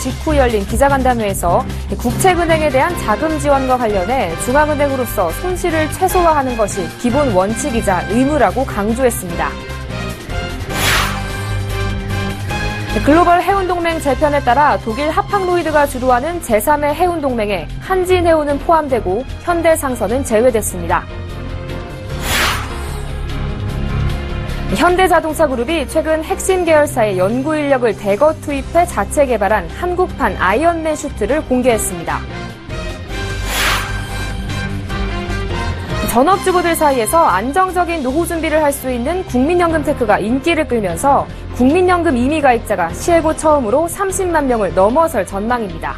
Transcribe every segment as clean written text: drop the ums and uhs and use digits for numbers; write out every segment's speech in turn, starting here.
직후 열린 기자간담회에서 국책은행에 대한 자금 지원과 관련해 중앙은행으로서 손실을 최소화하는 것이 기본 원칙이자 의무라고 강조했습니다. 글로벌 해운동맹 재편에 따라 독일 하팡로이드가 주도하는 제3의 해운동맹에 한진해운은 포함되고 현대상선은 제외됐습니다. 현대자동차그룹이 최근 핵심 계열사의 연구 인력을 대거 투입해 자체 개발한 한국판 아이언맨 슈트를 공개했습니다. 전업주부들 사이에서 안정적인 노후 준비를 할 수 있는 국민연금 테크가 인기를 끌면서 국민연금 임의 가입자가 시해고 처음으로 30만 명을 넘어설 전망입니다.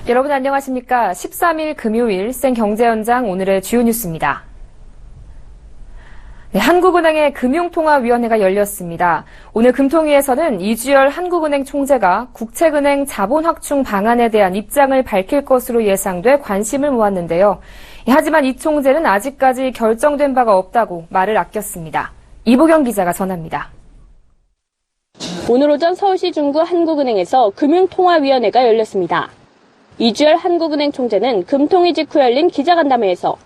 여러분 안녕하십니까? 13일 금요일 생경제연장 오늘의 주요 뉴스입니다. 네, 한국은행의 금융통화위원회가 열렸습니다. 오늘 금통위에서는 이주열 한국은행 총재가 국책은행 자본확충 방안에 대한 입장을 밝힐 것으로 예상돼 관심을 모았는데요. 하지만 이 총재는 아직까지 결정된 바가 없다고 말을 아꼈습니다. 이보경 기자가 전합니다. 오늘 오전 서울시 중구 한국은행에서 금융통화위원회가 열렸습니다. 이주열 한국은행 총재는 금통위 직후 열린 기자간담회에서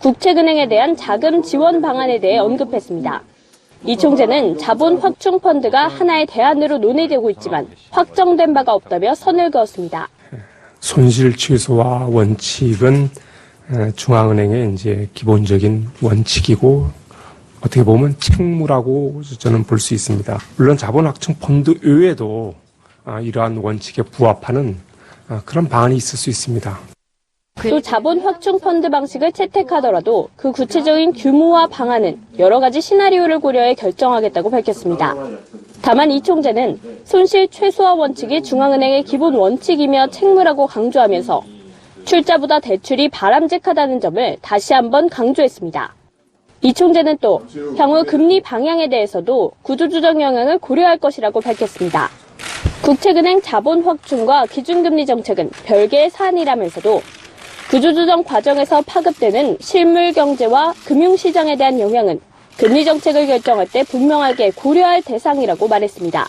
국책은행에 대한 자금 지원 방안에 대해 언급했습니다. 이 총재는 자본 확충 펀드가 하나의 대안으로 논의되고 있지만 확정된 바가 없다며 선을 그었습니다. 손실 최소화 원칙은 중앙은행의 이제 기본적인 원칙이고 어떻게 보면 책무라고 저는 볼 수 있습니다. 물론 자본 확충 펀드 외에도 이러한 원칙에 부합하는 그런 방안이 있을 수 있습니다. 또 자본 확충 펀드 방식을 채택하더라도 그 구체적인 규모와 방안은 여러 가지 시나리오를 고려해 결정하겠다고 밝혔습니다. 다만 이 총재는 손실 최소화 원칙이 중앙은행의 기본 원칙이며 책무라고 강조하면서 출자보다 대출이 바람직하다는 점을 다시 한번 강조했습니다. 이 총재는 또 향후 금리 방향에 대해서도 구조조정 영향을 고려할 것이라고 밝혔습니다. 국책은행 자본 확충과 기준금리 정책은 별개의 사안이라면서도 구조조정 과정에서 파급되는 실물 경제와 금융시장에 대한 영향은 금리 정책을 결정할 때 분명하게 고려할 대상이라고 말했습니다.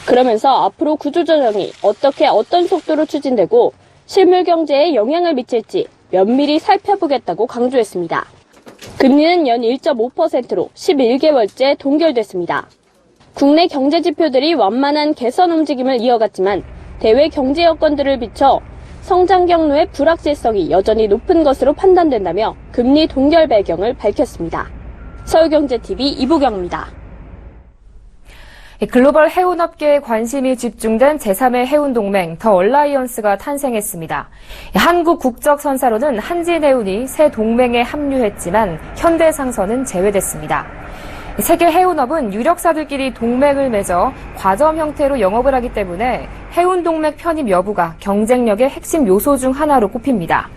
그러면서 앞으로 구조조정이 어떤 속도로 추진되고 실물 경제에 영향을 미칠지 면밀히 살펴보겠다고 강조했습니다. 금리는 연 1.5%로 11개월째 동결됐습니다. 국내 경제 지표들이 완만한 개선 움직임을 이어갔지만 대외 경제 여건들을 비춰 성장 경로의 불확실성이 여전히 높은 것으로 판단된다며 금리 동결 배경을 밝혔습니다. 서울경제TV 이보경입니다. 글로벌 해운업계에 관심이 집중된 제3의 해운동맹 더 얼라이언스가 탄생했습니다. 한국 국적 선사로는 한진해운이 새 동맹에 합류했지만 현대상선은 제외됐습니다. 세계 해운업은 유력사들끼리 동맹을 맺어 과점 형태로 영업을 하기 때문에 해운동맹 편입 여부가 경쟁력의 핵심 요소 중 하나로 꼽힙니다.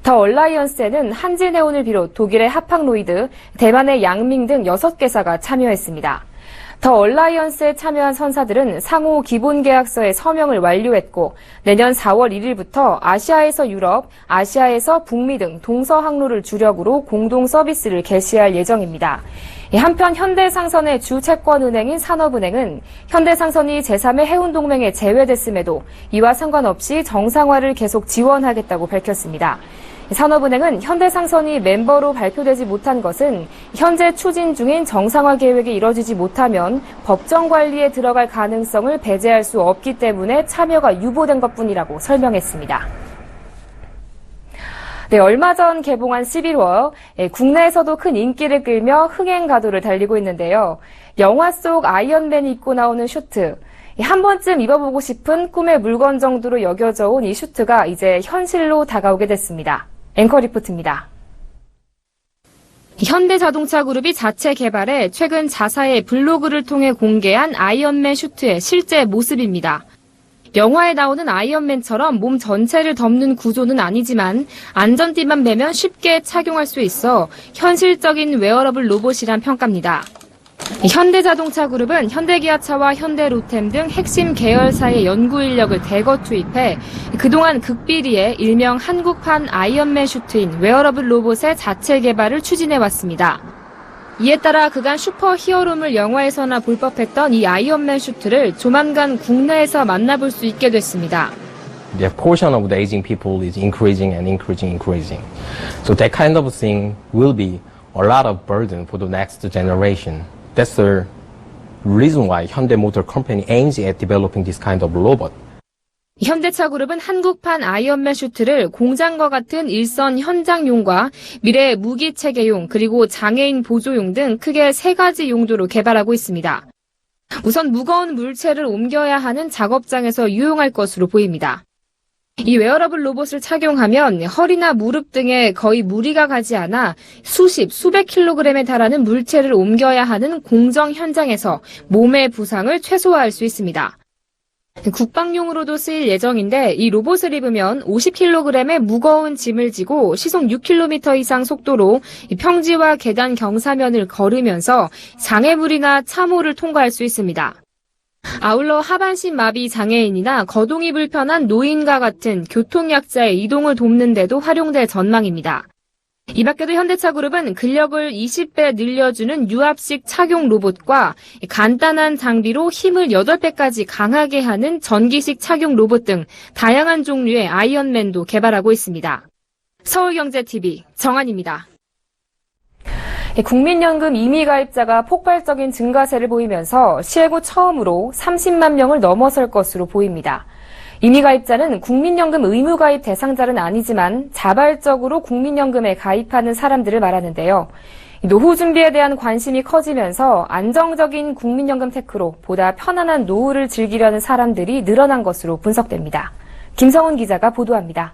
더 얼라이언스에는 한진해운을 비롯 독일의 하팡로이드, 대만의 양밍 등 6개사가 참여했습니다. 더 얼라이언스에 참여한 선사들은 상호 기본계약서에 서명을 완료했고 내년 4월 1일부터 아시아에서 유럽, 아시아에서 북미 등 동서항로를 주력으로 공동 서비스를 개시할 예정입니다. 한편 현대상선의 주 채권은행인 산업은행은 현대상선이 제3의 해운동맹에 제외됐음에도 이와 상관없이 정상화를 계속 지원하겠다고 밝혔습니다. 산업은행은 현대상선이 멤버로 발표되지 못한 것은 현재 추진 중인 정상화 계획이 이뤄지지 못하면 법정 관리에 들어갈 가능성을 배제할 수 없기 때문에 참여가 유보된 것뿐이라고 설명했습니다. 네, 얼마 전 개봉한 11월, 국내에서도 큰 인기를 끌며 흥행 가도를 달리고 있는데요. 영화 속 아이언맨이 입고 나오는 슈트, 한 번쯤 입어보고 싶은 꿈의 물건 정도로 여겨져 온 이 슈트가 이제 현실로 다가오게 됐습니다. 앵커 리포트입니다. 현대자동차그룹이 자체 개발해 최근 자사의 블로그를 통해 공개한 아이언맨 슈트의 실제 모습입니다. 영화에 나오는 아이언맨처럼 몸 전체를 덮는 구조는 아니지만 안전띠만 매면 쉽게 착용할 수 있어 현실적인 웨어러블 로봇이란 평가입니다. 현대자동차그룹은 현대기아차와 현대로템 등 핵심 계열사의 연구 인력을 대거 투입해 그동안 극비리의 일명 한국판 아이언맨 슈트인 웨어러블 로봇의 자체 개발을 추진해왔습니다. 이에 따라 그간 슈퍼 히어로물 영화에서나 볼 법했던 이 아이언맨 슈트를 조만간 국내에서 만나볼 수 있게 됐습니다. The portion of the aging people is increasing and increasing, increasing. So that kind of thing will be a lot of burden for the next generation. That's the reason why Hyundai Motor Company aims at developing this kind of robot. 현대차그룹은 한국판 아이언맨 슈트를 공장과 같은 일선 현장용과 미래 무기 체계용 그리고 장애인 보조용 등 크게 3가지 용도로 개발하고 있습니다. 우선 무거운 물체를 옮겨야 하는 작업장에서 유용할 것으로 보입니다. 이 웨어러블 로봇을 착용하면 허리나 무릎 등에 거의 무리가 가지 않아 수백 킬로그램에 달하는 물체를 옮겨야 하는 공정 현장에서 몸의 부상을 최소화할 수 있습니다. 국방용으로도 쓰일 예정인데 이 로봇을 입으면 50kg의 무거운 짐을 지고 시속 6km 이상 속도로 평지와 계단 경사면을 걸으면서 장애물이나 참호를 통과할 수 있습니다. 아울러 하반신 마비 장애인이나 거동이 불편한 노인과 같은 교통약자의 이동을 돕는 데도 활용될 전망입니다. 이 밖에도 현대차그룹은 근력을 20배 늘려주는 유압식 착용 로봇과 간단한 장비로 힘을 8배까지 강하게 하는 전기식 착용 로봇 등 다양한 종류의 아이언맨도 개발하고 있습니다. 서울경제TV 정한입니다. 국민연금 임의가입자가 폭발적인 증가세를 보이면서 시행후 처음으로 30만 명을 넘어설 것으로 보입니다. 임의가입자는 국민연금 의무가입 대상자는 아니지만 자발적으로 국민연금에 가입하는 사람들을 말하는데요. 노후 준비에 대한 관심이 커지면서 안정적인 국민연금 테크로 보다 편안한 노후를 즐기려는 사람들이 늘어난 것으로 분석됩니다. 김성훈 기자가 보도합니다.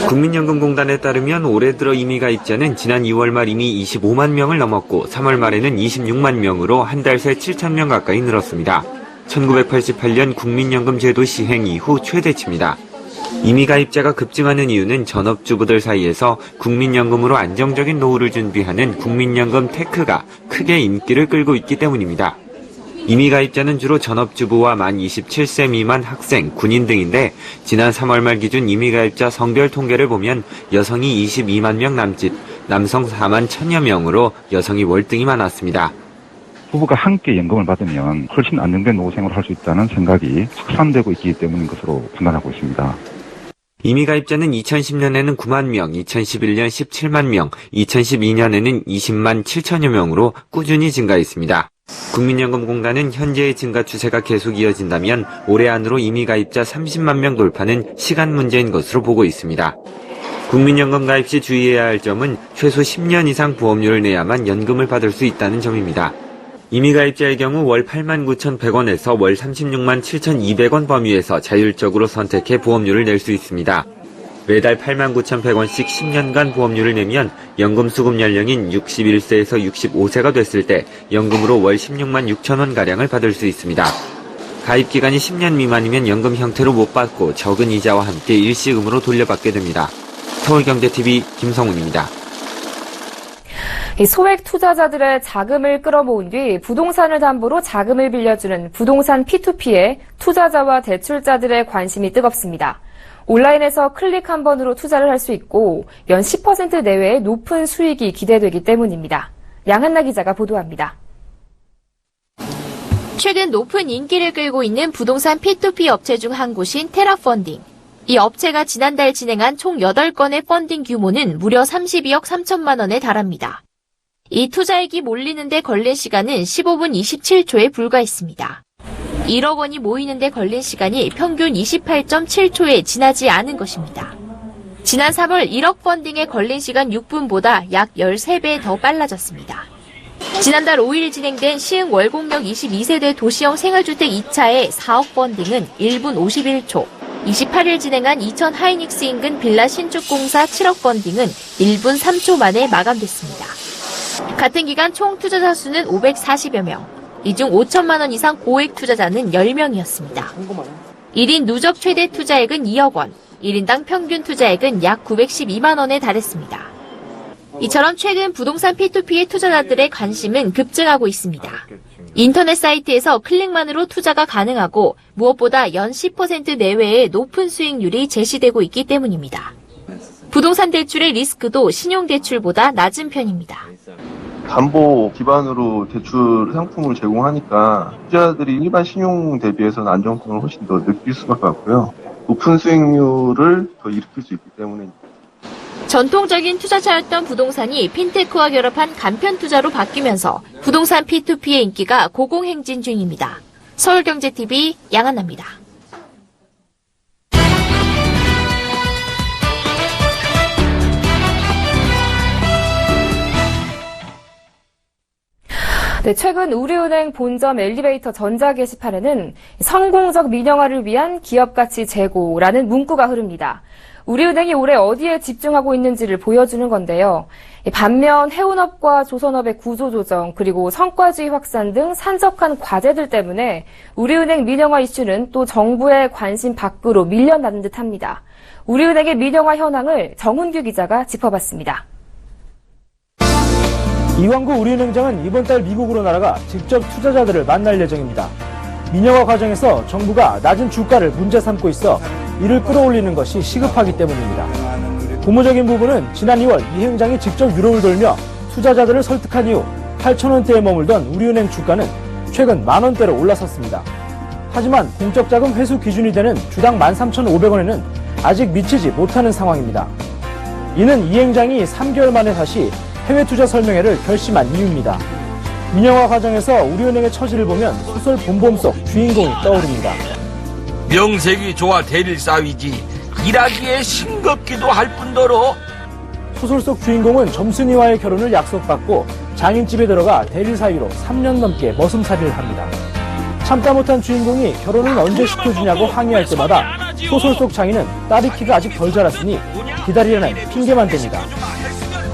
국민연금공단에 따르면 올해 들어 임의가입자는 지난 2월 말 이미 25만 명을 넘었고 3월 말에는 26만 명으로 한 달 새 7천 명 가까이 늘었습니다. 1988년 국민연금 제도 시행 이후 최대치입니다. 임의가입자가 급증하는 이유는 전업주부들 사이에서 국민연금으로 안정적인 노후를 준비하는 국민연금 테크가 크게 인기를 끌고 있기 때문입니다. 임의가입자는 주로 전업주부와 만 27세 미만 학생, 군인 등인데 지난 3월 말 기준 임의가입자 성별 통계를 보면 여성이 22만 명 남짓, 남성 4만 1천여 명으로 여성이 월등히 많았습니다. 부부가 함께 연금을 받으면 훨씬 안정된 노후 생활을 할 수 있다는 생각이 확산되고 있기 때문인 것으로 판단하고 있습니다. 임의가입자는 2010년에는 9만 명, 2011년 17만 명, 2012년에는 20만 7천여 명으로 꾸준히 증가했습니다. 국민연금공단은 현재의 증가 추세가 계속 이어진다면 올해 안으로 임의가입자 30만 명 돌파는 시간 문제인 것으로 보고 있습니다. 국민연금 가입 시 주의해야 할 점은 최소 10년 이상 보험료를 내야만 연금을 받을 수 있다는 점입니다. 임의가입자의 경우 월 89,100원에서 월 36만 7,200원 범위에서 자율적으로 선택해 보험료를 낼 수 있습니다. 매달 89,100원씩 10년간 보험료를 내면 연금 수급 연령인 61세에서 65세가 됐을 때 연금으로 월 16만 6천원가량을 받을 수 있습니다. 가입 기간이 10년 미만이면 연금 형태로 못 받고 적은 이자와 함께 일시금으로 돌려받게 됩니다. 서울경제TV 김성훈입니다. 소액 투자자들의 자금을 끌어모은 뒤 부동산을 담보로 자금을 빌려주는 부동산 P2P에 투자자와 대출자들의 관심이 뜨겁습니다. 온라인에서 클릭 한 번으로 투자를 할 수 있고 연 10% 내외의 높은 수익이 기대되기 때문입니다. 양한나 기자가 보도합니다. 최근 높은 인기를 끌고 있는 부동산 P2P 업체 중 한 곳인 테라펀딩. 이 업체가 지난달 진행한 총 8건의 펀딩 규모는 무려 32억 3천만 원에 달합니다. 이 투자액이 몰리는 데 걸린 시간은 15분 27초에 불과했습니다. 1억 원이 모이는 데 걸린 시간이 평균 28.7초에 지나지 않은 것입니다. 지난 3월 1억 펀딩에 걸린 시간 6분보다 약 13배 더 빨라졌습니다. 지난달 5일 진행된 시흥 월곡역 22세대 도시형 생활주택 2차의 4억 펀딩은 1분 51초, 28일 진행한 이천 하이닉스 인근 빌라 신축 공사 7억 펀딩은 1분 3초 만에 마감됐습니다. 같은 기간 총 투자자 수는 540여 명, 이 중 5천만 원 이상 고액 투자자는 10명이었습니다. 1인 누적 최대 투자액은 2억 원, 1인당 평균 투자액은 약 912만 원에 달했습니다. 이처럼 최근 부동산 P2P의 투자자들의 관심은 급증하고 있습니다. 인터넷 사이트에서 클릭만으로 투자가 가능하고 무엇보다 연 10% 내외의 높은 수익률이 제시되고 있기 때문입니다. 부동산 대출의 리스크도 신용대출보다 낮은 편입니다. 담보 기반으로 대출 상품을 제공하니까 투자자들이 일반 신용 대비해서는 안정성을 훨씬 더 느낄 수밖에 없고요. 높은 수익률을 더 일으킬 수 있기 때문에. 전통적인 투자처였던 부동산이 핀테크와 결합한 간편 투자로 바뀌면서 부동산 P2P의 인기가 고공행진 중입니다. 서울경제TV 양한나입니다. 네, 최근 우리은행 본점 엘리베이터 전자 게시판에는 성공적 민영화를 위한 기업가치 제고라는 문구가 흐릅니다. 우리은행이 올해 어디에 집중하고 있는지를 보여주는 건데요. 반면 해운업과 조선업의 구조조정 그리고 성과주의 확산 등 산적한 과제들 때문에 우리은행 민영화 이슈는 또 정부의 관심 밖으로 밀려나는 듯합니다. 우리은행의 민영화 현황을 정훈규 기자가 짚어봤습니다. 이광구 우리은행장은 이번 달 미국으로 날아가 직접 투자자들을 만날 예정입니다. 민영화 과정에서 정부가 낮은 주가를 문제 삼고 있어 이를 끌어올리는 것이 시급하기 때문입니다. 고무적인 부분은 지난 2월 이 행장이 직접 유럽을 돌며 투자자들을 설득한 이후 8,000원대에 머물던 우리은행 주가는 최근 10,000원대로 올라섰습니다. 하지만 공적 자금 회수 기준이 되는 주당 13,500원에는 아직 미치지 못하는 상황입니다. 이는 이 행장이 3개월 만에 다시 해외 투자 설명회를 결심한 이유입니다. 민영화 과정에서 우리은행의 처지를 보면 소설 봄봄 속 주인공이 떠오릅니다. 명색이 좋아 대릴 싸위지 일하기에 싱겁기도 할 뿐더러. 소설 속 주인공은 점순이와의 결혼을 약속받고 장인집에 들어가 대릴 사위로 3년 넘게 머슴살이를 합니다. 참다 못한 주인공이 결혼은 언제 시켜주냐고 항의할 때마다 소설 속 장인은 딸이 키가 아직 덜 자랐으니 기다리라는 핑계만 댑니다.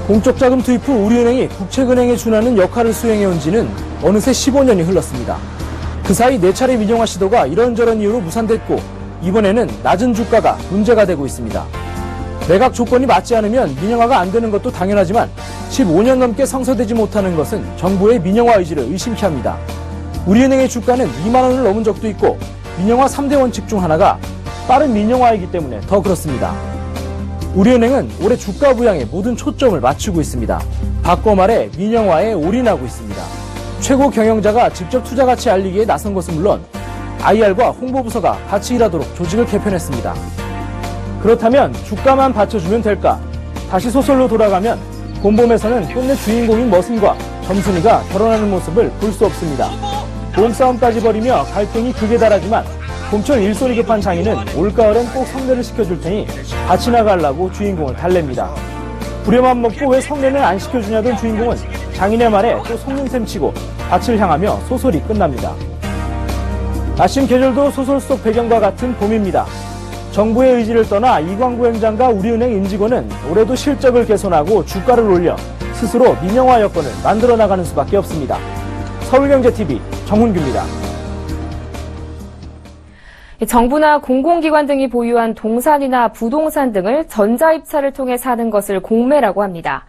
공적 자금 투입 후 우리은행이 국책은행에 준하는 역할을 수행해온 지는 어느새 15년이 흘렀습니다. 그 사이 4차례 민영화 시도가 이런저런 이유로 무산됐고 이번에는 낮은 주가가 문제가 되고 있습니다. 매각 조건이 맞지 않으면 민영화가 안 되는 것도 당연하지만 15년 넘게 성사되지 못하는 것은 정부의 민영화 의지를 의심케 합니다. 우리은행의 주가는 2만 원을 넘은 적도 있고 민영화 3대 원칙 중 하나가 빠른 민영화이기 때문에 더 그렇습니다. 우리은행은 올해 주가 부양에 모든 초점을 맞추고 있습니다. 바꿔 말해 민영화에 올인하고 있습니다. 최고 경영자가 직접 투자 가치 알리기에 나선 것은 물론 IR과 홍보부서가 같이 일하도록 조직을 개편했습니다. 그렇다면 주가만 받쳐주면 될까? 다시 소설로 돌아가면 봄봄에서는 끝내 주인공인 머슴과 점순이가 결혼하는 모습을 볼 수 없습니다. 몸싸움까지 벌이며 갈등이 극에 달하지만 봄철 일손이 급한 장인은 올가을엔 꼭 성례를 시켜줄 테니 같이 나가려고 주인공을 달랩니다. 부려만 먹고 왜 성례는 안 시켜주냐던 주인공은 장인의 말에 또 속는셈 치고 밭을 향하며 소설이 끝납니다. 아침 계절도 소설 속 배경과 같은 봄입니다. 정부의 의지를 떠나 이광구 행장과 우리은행 임직원은 올해도 실적을 개선하고 주가를 올려 스스로 민영화 여건을 만들어 나가는 수밖에 없습니다. 서울경제TV 정훈규입니다. 정부나 공공기관 등이 보유한 동산이나 부동산 등을 전자입찰을 통해 사는 것을 공매라고 합니다.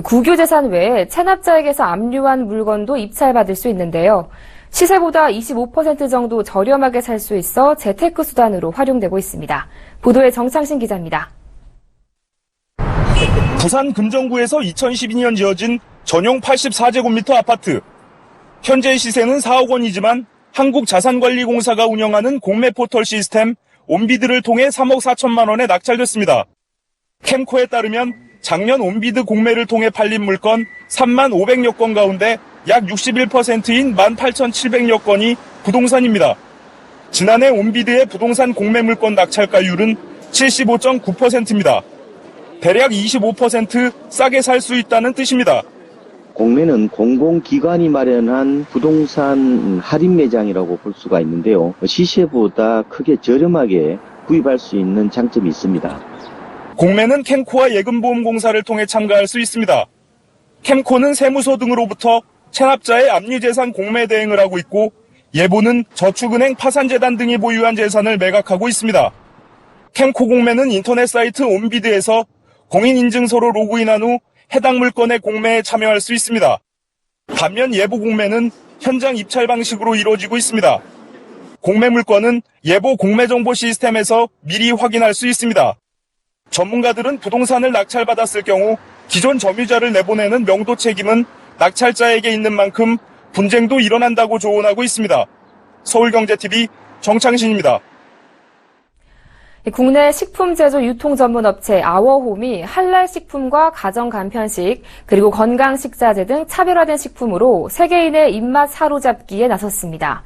국유재산 외에 체납자에게서 압류한 물건도 입찰받을 수 있는데요. 시세보다 25% 정도 저렴하게 살 수 있어 재테크 수단으로 활용되고 있습니다. 보도에 정창신 기자입니다. 부산 금정구에서 2012년 지어진 전용 84제곱미터 아파트. 현재 시세는 4억 원이지만 한국자산관리공사가 운영하는 공매 포털 시스템 온비드를 통해 3억 4천만 원에 낙찰됐습니다. 캠코에 따르면 작년 온비드 공매를 통해 팔린 물건 3만 500여 건 가운데 약 61%인 18,700여 건이 부동산입니다. 지난해 온비드의 부동산 공매 물건 낙찰가율은 75.9%입니다. 대략 25% 싸게 살 수 있다는 뜻입니다. 공매는 공공기관이 마련한 부동산 할인 매장이라고 볼 수가 있는데요. 시세보다 크게 저렴하게 구입할 수 있는 장점이 있습니다. 공매는 캠코와 예금보험공사를 통해 참가할 수 있습니다. 캠코는 세무서 등으로부터 체납자의 압류재산 공매 대행을 하고 있고 예보는 저축은행 파산재단 등이 보유한 재산을 매각하고 있습니다. 캠코 공매는 인터넷 사이트 온비드에서 공인인증서로 로그인한 후 해당 물건의 공매에 참여할 수 있습니다. 반면 예보 공매는 현장 입찰 방식으로 이루어지고 있습니다. 공매 물건은 예보 공매 정보 시스템에서 미리 확인할 수 있습니다. 전문가들은 부동산을 낙찰받았을 경우 기존 점유자를 내보내는 명도 책임은 낙찰자에게 있는 만큼 분쟁도 일어난다고 조언하고 있습니다. 서울경제TV 정창신입니다. 국내 식품 제조 유통 전문 업체 아워홈이 할랄 식품과 가정 간편식 그리고 건강 식자재 등 차별화된 식품으로 세계인의 입맛 사로잡기에 나섰습니다.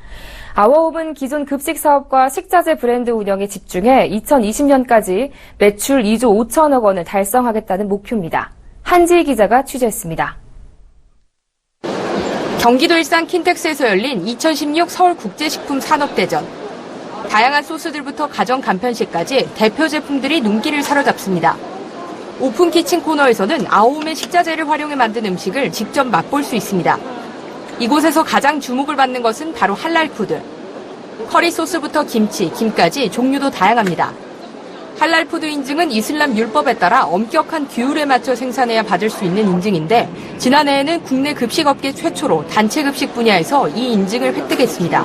아워홈은 기존 급식 사업과 식자재 브랜드 운영에 집중해 2020년까지 매출 2조 5천억 원을 달성하겠다는 목표입니다. 한지희 기자가 취재했습니다. 경기도 일산 킨텍스에서 열린 2016 서울국제식품산업대전. 다양한 소스들부터 가정 간편식까지 대표 제품들이 눈길을 사로잡습니다. 오픈 키친 코너에서는 아오홈의 식자재를 활용해 만든 음식을 직접 맛볼 수 있습니다. 이곳에서 가장 주목을 받는 것은 바로 할랄 푸드. 커리 소스부터 김치, 김까지 종류도 다양합니다. 할랄 푸드 인증은 이슬람 율법에 따라 엄격한 규율에 맞춰 생산해야 받을 수 있는 인증인데 지난해에는 국내 급식업계 최초로 단체 급식 분야에서 이 인증을 획득했습니다.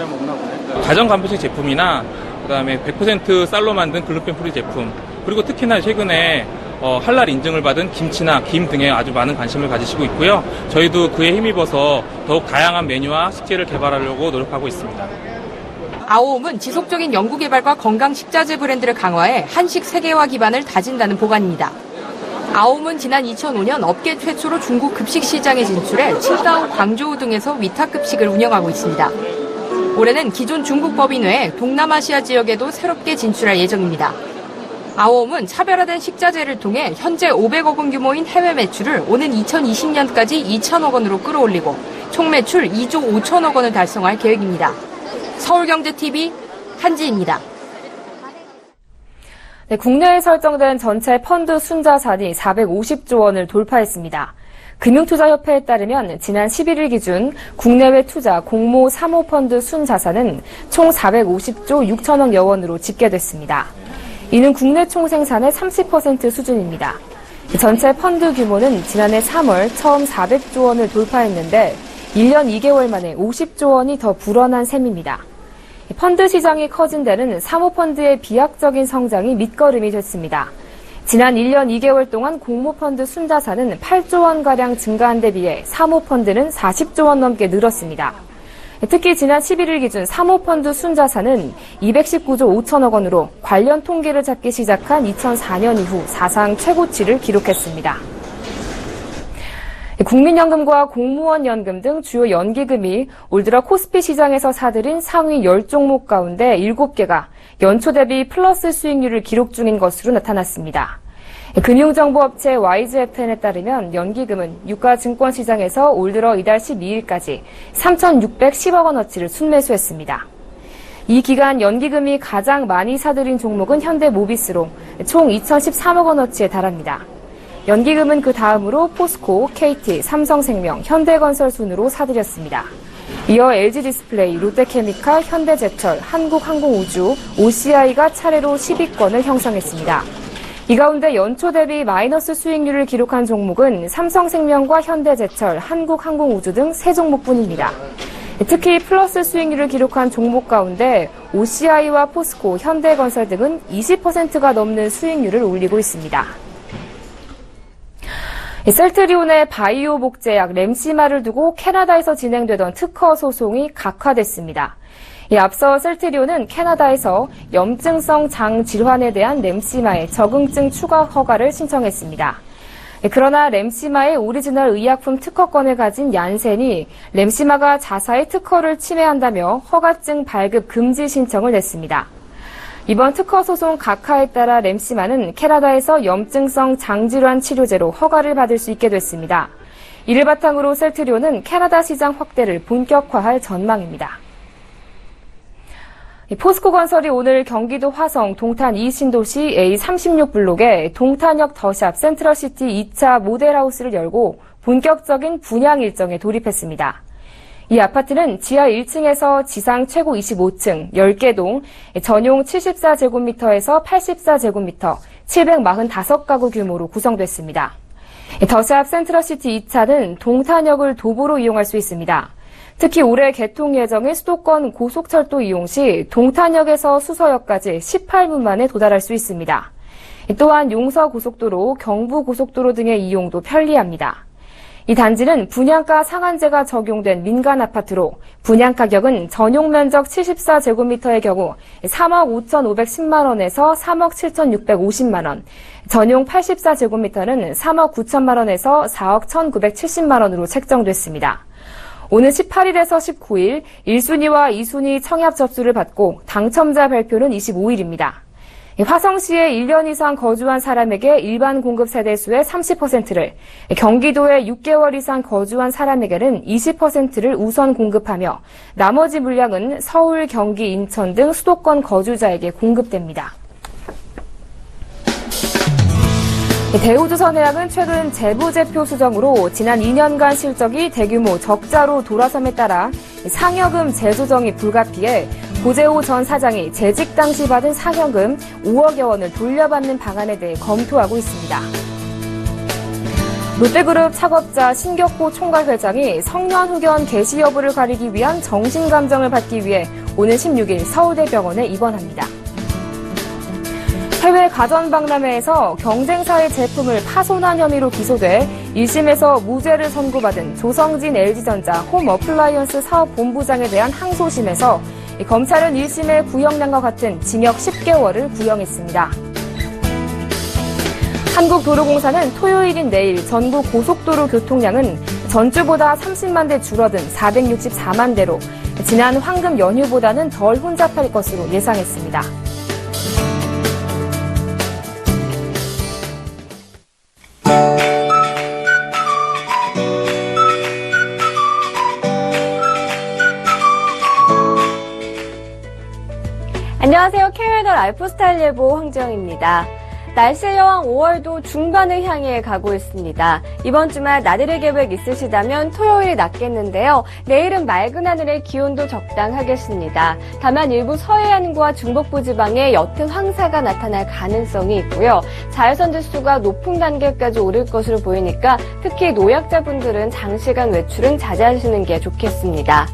가정 간편식 제품이나 그다음에 100% 쌀로 만든 글루텐 프리 제품 그리고 특히나 최근에 할랄 인증을 받은 김치나 김 등에 아주 많은 관심을 가지시고 있고요. 저희도 그에 힘입어서 더욱 다양한 메뉴와 식재를 개발하려고 노력하고 있습니다. 아오홈은 지속적인 연구개발과 건강 식자재 브랜드를 강화해 한식 세계화 기반을 다진다는 보관입니다. 아오홈은 지난 2005년 업계 최초로 중국 급식 시장에 진출해 칭다오, 광저우 등에서 위탁급식을 운영하고 있습니다. 올해는 기존 중국 법인 외에 동남아시아 지역에도 새롭게 진출할 예정입니다. 아오홈은 차별화된 식자재를 통해 현재 500억 원 규모인 해외 매출을 오는 2020년까지 2천억 원으로 끌어올리고 총 매출 2조 5천억 원을 달성할 계획입니다. 서울경제TV 한지입니다. 네, 국내에 설정된 전체 펀드 순자산이 450조 원을 돌파했습니다. 금융투자협회에 따르면 지난 11일 기준 국내외 투자 공모 사모펀드 순자산은 총 450조 6천억여 원으로 집계됐습니다. 이는 국내 총생산의 30% 수준입니다. 전체 펀드 규모는 지난해 3월 처음 400조 원을 돌파했는데 1년 2개월 만에 50조 원이 더 불어난 셈입니다. 펀드 시장이 커진 데는 사모펀드의 비약적인 성장이 밑거름이 됐습니다. 지난 1년 2개월 동안 공모펀드 순자산은 8조 원가량 증가한 데 비해 사모펀드는 40조 원 넘게 늘었습니다. 특히 지난 11일 기준 사모펀드 순자산은 219조 5천억 원으로 관련 통계를 찾기 시작한 2004년 이후 사상 최고치를 기록했습니다. 국민연금과 공무원연금 등 주요 연기금이 올 들어 코스피 시장에서 사들인 상위 10종목 가운데 7개가 연초 대비 플러스 수익률을 기록 중인 것으로 나타났습니다. 금융정보업체 YGFN에 따르면 연기금은 유가증권 시장에서 올 들어 이달 12일까지 3,610억 원어치를 순매수했습니다. 이 기간 연기금이 가장 많이 사들인 종목은 현대모비스로 총 2,013억 원어치에 달합니다. 연기금은 그 다음으로 포스코, KT, 삼성생명, 현대건설 순으로 사들였습니다. 이어 LG디스플레이, 롯데케미칼, 현대제철, 한국항공우주, OCI가 차례로 10위권을 형성했습니다. 이 가운데 연초 대비 마이너스 수익률을 기록한 종목은 삼성생명과 현대제철, 한국항공우주 등 3종목뿐입니다. 특히 플러스 수익률을 기록한 종목 가운데 OCI와 포스코, 현대건설 등은 20%가 넘는 수익률을 올리고 있습니다. 셀트리온의 바이오 복제약 램시마를 두고 캐나다에서 진행되던 특허 소송이 각하됐습니다. 앞서 셀트리온은 캐나다에서 염증성 장 질환에 대한 램시마의 적응증 추가 허가를 신청했습니다. 그러나 램시마의 오리지널 의약품 특허권을 가진 얀센이 램시마가 자사의 특허를 침해한다며 허가증 발급 금지 신청을 냈습니다. 이번 특허 소송 각하에 따라 램시마는 캐나다에서 염증성 장질환 치료제로 허가를 받을 수 있게 됐습니다. 이를 바탕으로 셀트리온은 캐나다 시장 확대를 본격화할 전망입니다. 포스코 건설이 오늘 경기도 화성 동탄 2신도시 A36블록에 동탄역 더샵 센트럴시티 2차 모델하우스를 열고 본격적인 분양 일정에 돌입했습니다. 이 아파트는 지하 1층에서 지상 최고 25층, 10개 동, 전용 74제곱미터에서 84제곱미터, 745가구 규모로 구성됐습니다. 더샵 센트럴시티 2차는 동탄역을 도보로 이용할 수 있습니다. 특히 올해 개통 예정의 수도권 고속철도 이용 시 동탄역에서 수서역까지 18분 만에 도달할 수 있습니다. 또한 용서고속도로, 경부고속도로 등의 이용도 편리합니다. 이 단지는 분양가 상한제가 적용된 민간 아파트로 분양 가격은 전용 면적 74제곱미터의 경우 3억 5,510만 원에서 3억 7,650만 원, 전용 84제곱미터는 3억 9천만 원에서 4억 1,970만 원으로 책정됐습니다. 오는 18일에서 19일 1순위와 2순위 청약 접수를 받고 당첨자 발표는 25일입니다. 화성시에 1년 이상 거주한 사람에게 일반 공급 세대수의 30%를, 경기도에 6개월 이상 거주한 사람에게는 20%를 우선 공급하며 나머지 물량은 서울, 경기, 인천 등 수도권 거주자에게 공급됩니다. 대우조선해양은 최근 재부제표 수정으로 지난 2년간 실적이 대규모 적자로 돌아섬에 따라 상여금 재조정이 불가피해 고재호 전 사장이 재직 당시 받은 상여금 5억여 원을 돌려받는 방안에 대해 검토하고 있습니다. 롯데그룹 창업자 신격호 총괄회장이 성년후견 개시 여부를 가리기 위한 정신감정을 받기 위해 오는 16일 서울대병원에 입원합니다. 해외 가전박람회에서 경쟁사의 제품을 파손한 혐의로 기소돼 1심에서 무죄를 선고받은 조성진 LG전자 홈어플라이언스 사업본부장에 대한 항소심에서 검찰은 1심의 구형량과 같은 징역 10개월을 구형했습니다. 한국도로공사는 토요일인 내일 전국 고속도로 교통량은 전주보다 30만 대 줄어든 464만 대로 지난 황금 연휴보다는 덜 혼잡할 것으로 예상했습니다. 안녕하세요. K웨더 라이프스타일 예보 황지영입니다. 날씨의 여왕 5월도 중반을 향해 가고 있습니다. 이번 주말 나들이 계획 있으시다면 토요일이 낫겠는데요. 내일은 맑은 하늘에 기온도 적당하겠습니다. 다만 일부 서해안과 중북부 지방에 옅은 황사가 나타날 가능성이 있고요. 자외선 지수가 높은 단계까지 오를 것으로 보이니까 특히 노약자분들은 장시간 외출은 자제하시는 게 좋겠습니다.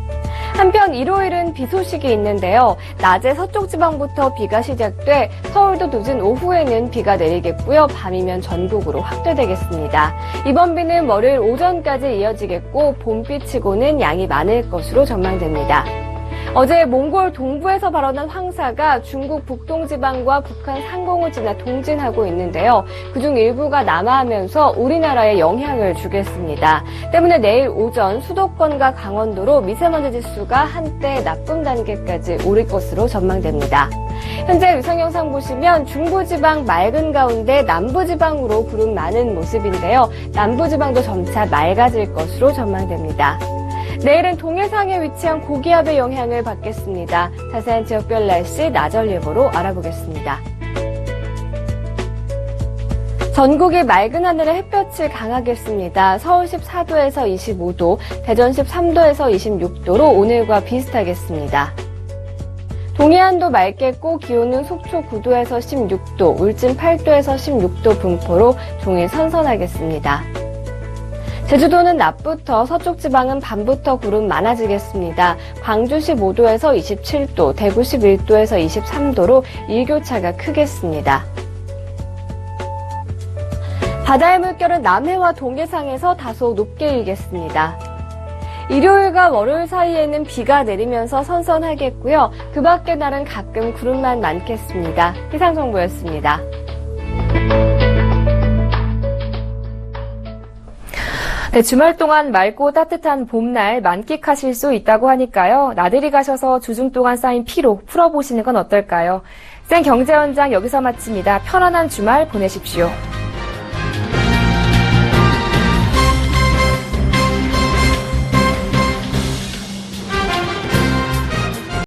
한편 일요일은 비 소식이 있는데요. 낮에 서쪽 지방부터 비가 시작돼 서울도 늦은 오후에는 비가 내리겠고요. 밤이면 전국으로 확대되겠습니다. 이번 비는 월요일 오전까지 이어지겠고 봄비치고는 양이 많을 것으로 전망됩니다. 어제 몽골 동부에서 발원한 황사가 중국 북동지방과 북한 상공을 지나 동진하고 있는데요. 그중 일부가 남하하면서 우리나라에 영향을 주겠습니다. 때문에 내일 오전 수도권과 강원도로 미세먼지 지수가 한때 나쁨 단계까지 오를 것으로 전망됩니다. 현재 위성 영상 보시면 중부지방 맑은 가운데 남부지방으로 구름 많은 모습인데요. 남부지방도 점차 맑아질 것으로 전망됩니다. 내일은 동해상에 위치한 고기압의 영향을 받겠습니다. 자세한 지역별 날씨 나절 예보로 알아보겠습니다. 전국이 맑은 하늘에 햇볕이 강하겠습니다. 서울 14도에서 25도, 대전 13도에서 26도로 오늘과 비슷하겠습니다. 동해안도 맑겠고 기온은 속초 9도에서 16도, 울진 8도에서 16도 분포로 종일 선선하겠습니다. 제주도는 낮부터 서쪽 지방은 밤부터 구름 많아지겠습니다. 광주 15도에서 27도, 대구 11도에서 23도로 일교차가 크겠습니다. 바다의 물결은 남해와 동해상에서 다소 높게 일겠습니다. 일요일과 월요일 사이에는 비가 내리면서 선선하겠고요. 그 밖의 날은 가끔 구름만 많겠습니다. 기상정보였습니다. 네, 주말 동안 맑고 따뜻한 봄날 만끽하실 수 있다고 하니까요. 나들이 가셔서 주중 동안 쌓인 피로 풀어보시는 건 어떨까요? 생경제연장 여기서 마칩니다. 편안한 주말 보내십시오.